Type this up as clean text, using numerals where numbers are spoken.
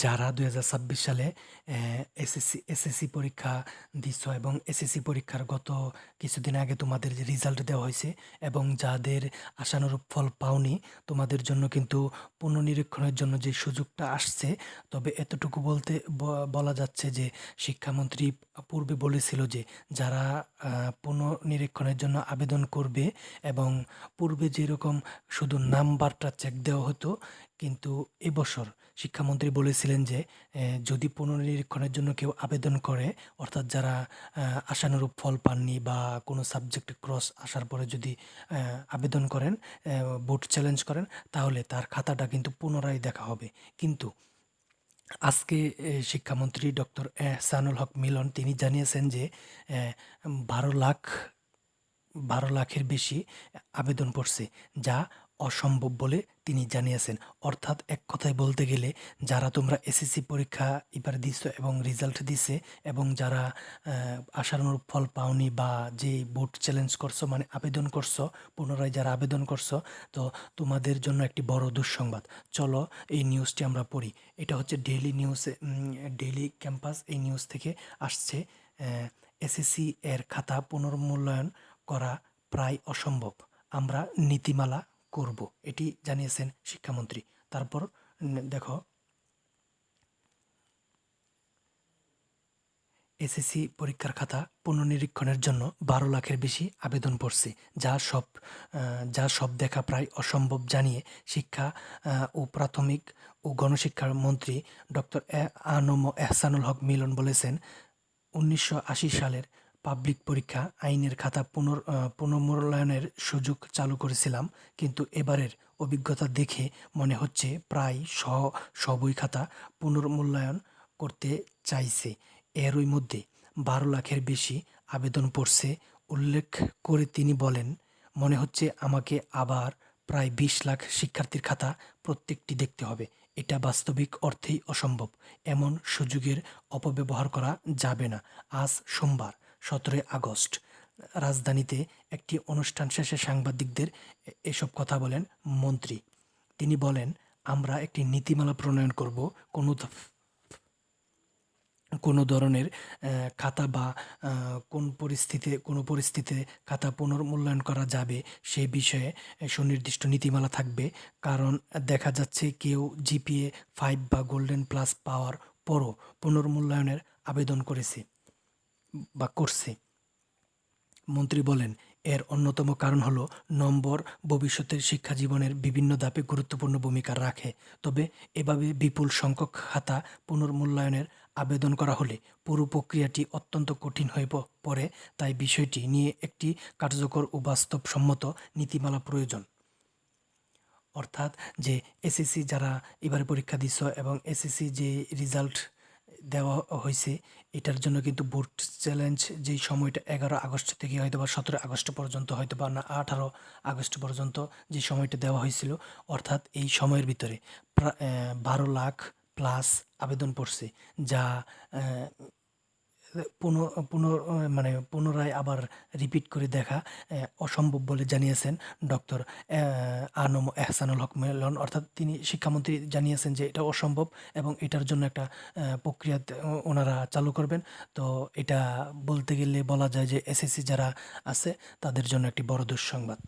যারা ২০২৬ সালে এসএসসি পরীক্ষা দিচ্ছ এবং এসএসসি পরীক্ষার গত কিছুদিন আগে তোমাদের যে রেজাল্ট দেওয়া হয়েছে এবং যাদের আশানুরূপ ফল পাওনি, তোমাদের জন্য কিন্তু পুনর্নিরীক্ষণের জন্য যে সুযোগটা আসছে। তবে এতটুকু বলা যাচ্ছে যে শিক্ষামন্ত্রী পূর্বে বলেছিল যে যারা পুনর্নিরীক্ষণের জন্য আবেদন করবে এবং পূর্বে যেরকম শুধু নাম্বারটা চেক দেওয়া হতো, কিন্তু এবছর শিক্ষামন্ত্রী বলেছিলেন যে যদি পুনর্নিরীক্ষণের জন্য কেউ আবেদন করে, অর্থাৎ যারা আশানুরূপ ফল পাননি বা কোনো সাবজেক্টে ক্রস আসার পরে যদি আবেদন করেন, বোর্ড চ্যালেঞ্জ করেন, তাহলে তার খাতাটা কিন্তু পুনরায় দেখা হবে। কিন্তু আজকে শিক্ষামন্ত্রী ডক্টর এহসানুল হক মিলন তিনি জানিয়েছেন যে ১২ লাখ ১২ লাখের বেশি আবেদন পড়ছে, যা অসম্ভব বলে তিনি জানিয়েছেন। অর্থাৎ এক কথায় বলতে গেলে যারা তোমরা এসএসসি পরীক্ষা এবার দিছো এবং রেজাল্ট দিছে এবং যারা আশানুরূপ ফল পাওনি বা যে বোর্ড চ্যালেঞ্জ করছো, মানে আবেদন করছো, পুনরায় যারা আবেদন করছো, তো তোমাদের জন্য একটি বড় দুঃসংবাদ। চলো এই নিউজটি আমরা পড়ি। এটা হচ্ছে ডেইলি নিউজে, ডেইলি ক্যাম্পাস এই নিউজ থেকে আসছে। এসএসসি এর খাতা পুনর্মূল্যায়ন করা প্রায় অসম্ভব, আমরা নীতিমালা করব, এটি জানিয়েছেন শিক্ষামন্ত্রী। তারপর দেখো, এসএসসি পরীক্ষার খাতা পুনর্নিরীক্ষণের জন্য ১২ লাখের বেশি আবেদন পড়ছে, যা সব দেখা প্রায় অসম্ভব জানিয়ে শিক্ষা ও প্রাথমিক ও গণশিক্ষা মন্ত্রী ডক্টর আনম এহসানুল হক মিলন বলেছেন, ১৯৮০ সালের পাবলিক পরীক্ষা আইনের খাতা পুনর্মূল্যায়নের সুযোগ চালু করেছিলাম, কিন্তু এবারের অভিজ্ঞতা দেখে মনে হচ্ছে প্রায় সবই খাতা পুনর্মূল্যায়ন করতে চাইছে। এরই মধ্যে ১২ লাখের বেশি আবেদন পড়ছে উল্লেখ করে তিনি বলেন, মনে হচ্ছে আমাকে আবার প্রায় ২০ লাখ শিক্ষার্থীর খাতা প্রত্যেকটি দেখতে হবে। এটা বাস্তবিক অর্থেই অসম্ভব। এমন সুযোগের অপব্যবহার করা যাবে না। আজ সোমবার ১৭ই আগস্ট রাজধানীতে একটি অনুষ্ঠান শেষে সাংবাদিকদের এসব কথা বলেন মন্ত্রী। তিনি বলেন, আমরা একটি নীতিমালা প্রণয়ন করব। কোনো কোনো ধরনের খাতা বা কোনো পরিস্থিতিতে খাতা পুনর্মূল্যায়ন করা যাবে সে বিষয়ে সুনির্দিষ্ট নীতিমালা থাকবে। কারণ দেখা যাচ্ছে কেউ জিপিএ ৫ বা গোল্ডেন প্লাস পাওয়ার পরও পুনর্মূল্যায়নের আবেদন করছে। মন্ত্রী বলেন, এর অন্যতম কারণ হলো নম্বর ভবিষ্যতের শিক্ষাজীবনের বিভিন্ন ধাপে গুরুত্বপূর্ণ ভূমিকা রাখে। তবে এভাবে বিপুল সংখ্যক খাতা পুনর্মূল্যায়নের আবেদন করা হলে পুরো প্রক্রিয়াটি অত্যন্ত কঠিন হয়ে পড়ে। তাই বিষয়টি নিয়ে একটি কার্যকর ও বাস্তবসম্মত নীতিমালা প্রয়োজন। অর্থাৎ যে এসএসসি যারা এবারে পরীক্ষা দিচ্ছ এবং এসএসসি যে রেজাল্ট দেওয়া হয়েছে, এটার জন্য কিন্তু বোর্ড চ্যালেঞ্জ যেই সময়টা ১১ আগস্ট থেকে হয়তো বা ১৭ আগস্ট পর্যন্ত, হয়তো বা না ১৮ আগস্ট পর্যন্ত যে সময়টা দেওয়া হয়েছিল, অর্থাৎ এই সময়ের ভিতরে ১২ লাখ প্লাস আবেদন পড়ছে, যা পুন পুন মানে পুনরায় আবার রিপিট করে দেখা অসম্ভব বলে জানিয়েছেন ডক্টর আনম এহসানুল হক মিলন। অর্থাৎ তিনি শিক্ষামন্ত্রী জানিয়েছেন যে এটা অসম্ভব এবং এটার জন্য একটা প্রক্রিয়া ওনারা চালু করবেন। তো এটা বলতে গেলে বলা যায় যে এসএসসি যারা আছে তাদের জন্য একটি বড় দুঃসংবাদ।